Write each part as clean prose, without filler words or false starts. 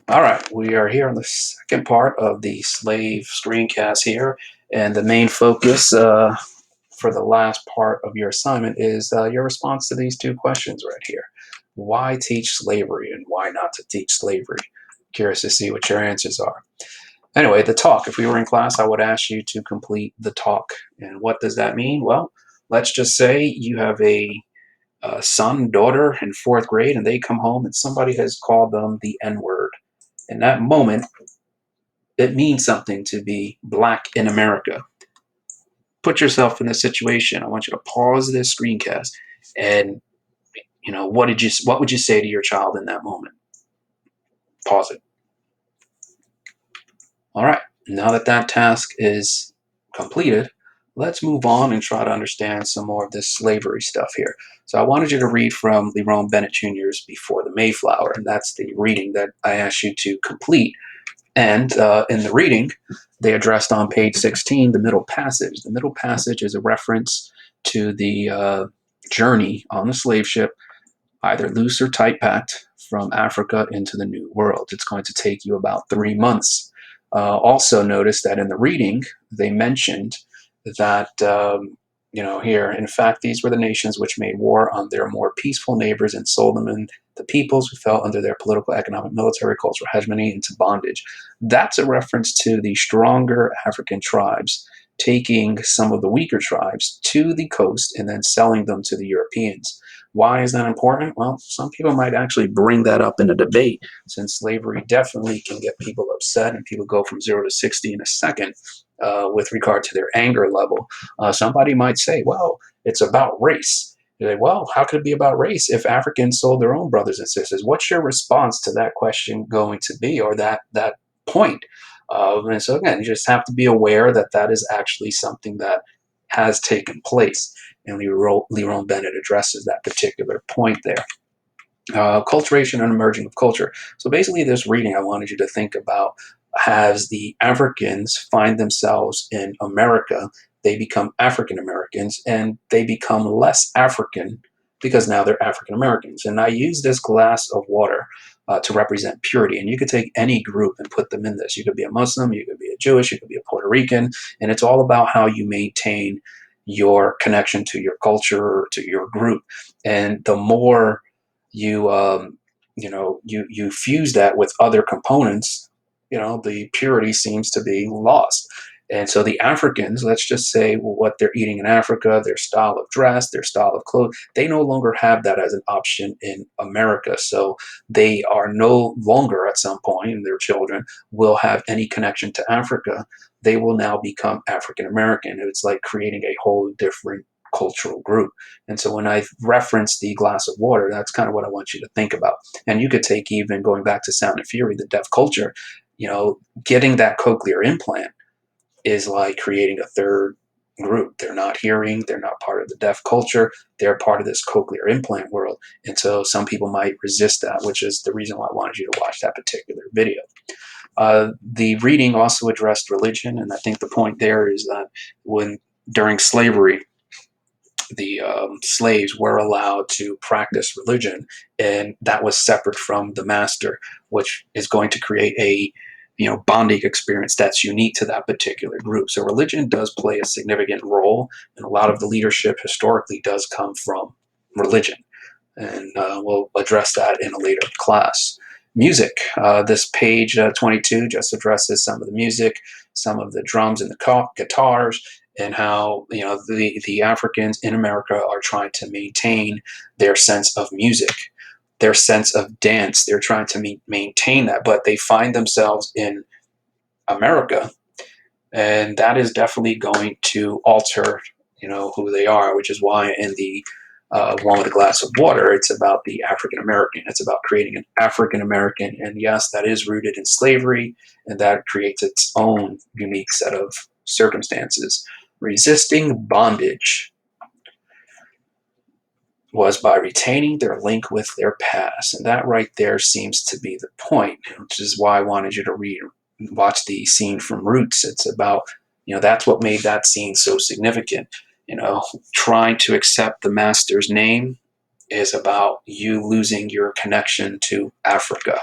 All right, we are here on the second part of the slave screencast here, and the main focus for the last part of your assignment is your response to these two questions right here. Why teach slavery and why not to teach slavery? Curious to see what your answers are. Anyway, the talk. If we were in class, I would ask you to complete the talk. And what does that mean? Well, let's just say you have a son, daughter in fourth grade, and they come home and somebody has called them the N word. In that moment, it means something to be black in America. Put yourself in this situation. I want you to pause this screencast and what would you say to your child in that moment? Pause it. All right. Now that that task is completed, let's move on and try to understand some more of this slavery stuff here. So I wanted you to read from Lerone Bennett Jr.'s Before the Mayflower, and that's the reading that I asked you to complete. And in the reading, they addressed on page 16 the middle passage. The middle passage is a reference to the journey on the slave ship, either loose or tight packed, from Africa into the New World. It's going to take you about 3 months. Also, notice that in the reading, they mentioned that here, in fact, these were the nations which made war on their more peaceful neighbors and sold them in the peoples who fell under their political, economic, military, cultural hegemony into bondage. That's a reference to the stronger African tribes taking some of the weaker tribes to the coast and then selling them to the Europeans. Why is that important? Well, some people might actually bring that up in a debate, since slavery definitely can get people upset and people go from 0 to 60 in a second with regard to their anger level. Somebody might say, well, it's about race. You're like, well, how could it be about race if Africans sold their own brothers and sisters? What's your response to that question going to be, or that point? And so again, you just have to be aware that that is actually something that has taken place. And Lerone Bennett addresses that particular point there. Culturation and emerging of culture. So basically, this reading I wanted you to think about has the Africans find themselves in America, they become African Americans, and they become less African because now they're African Americans. And I use this glass of water to represent purity. And you could take any group and put them in this. You could be a Muslim, you could be a Jewish, you could be a Puerto Rican, and it's all about how you maintain your connection to your culture or to your group. And the more you fuse that with other components, the purity seems to be lost. And so the Africans, let's just say, well, what they're eating in Africa, their style of dress, their style of clothes, they no longer have that as an option in America. So they are no longer, at some point, and their children will have any connection to Africa. They will now become African American. It's like creating a whole different cultural group. And so when I reference the glass of water, that's kind of what I want you to think about. And you could take, even going back to Sound and Fury, the deaf culture, getting that cochlear implant is like creating a third group. They're not hearing, they're not part of the deaf culture, they're part of this cochlear implant world. And so some people might resist that, which is the reason why I wanted you to watch that particular video. The reading also addressed religion, and I think the point there is that when during slavery, the slaves were allowed to practice religion, and that was separate from the master, which is going to create a bonding experience that's unique to that particular group. So religion does play a significant role, and a lot of the leadership historically does come from religion, and we'll address that in a later class. Music. This page 22 just addresses some of the music, some of the drums and the guitars, and how the Africans in America are trying to maintain their sense of music, their sense of dance. They're trying to maintain that, but they find themselves in America, and that is definitely going to alter who they are, which is why in the one with a glass of water, it's about the African American. It's about creating an African American, and yes, that is rooted in slavery, and that creates its own unique set of circumstances. Resisting bondage was by retaining their link with their past, and that right there seems to be the point, which is why I wanted you to watch the scene from Roots. It's about that's what made that scene so significant. Trying to accept the master's name is about you losing your connection to Africa.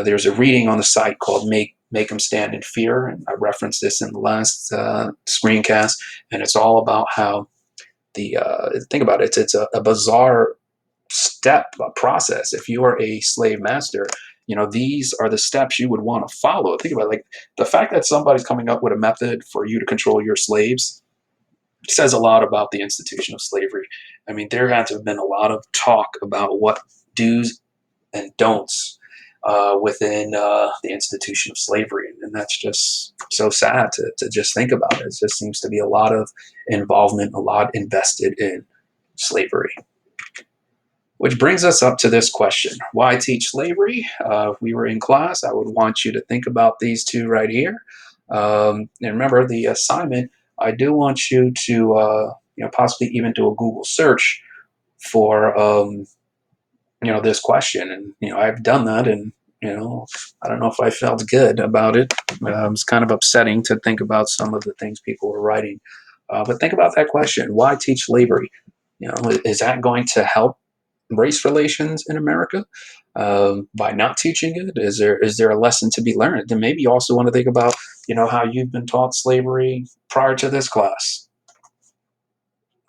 There's a reading on the site called Make Them Stand in Fear, and I referenced this in the last screencast, and it's all about how think about it, it's a bizarre step, a process. If you are a slave master, these are the steps you would want to follow. Think about it, like the fact that somebody's coming up with a method for you to control your slaves says a lot about the institution of slavery. I mean, there had to have been a lot of talk about what do's and don'ts within the institution of slavery. And that's just so sad to just think about it. It just seems to be a lot of involvement, a lot invested in slavery. Which brings us up to this question. Why teach slavery? If we were in class, I would want you to think about these two right here. And remember, the assignment, I do want you to possibly even do a Google search for this question. And I've done that, and I don't know if I felt good about it. It's kind of upsetting to think about some of the things people were writing. But think about that question: why teach slavery? Is that going to help race relations in America by not teaching it? Is there a lesson to be learned? And maybe you also want to think about how you've been taught slavery prior to this class.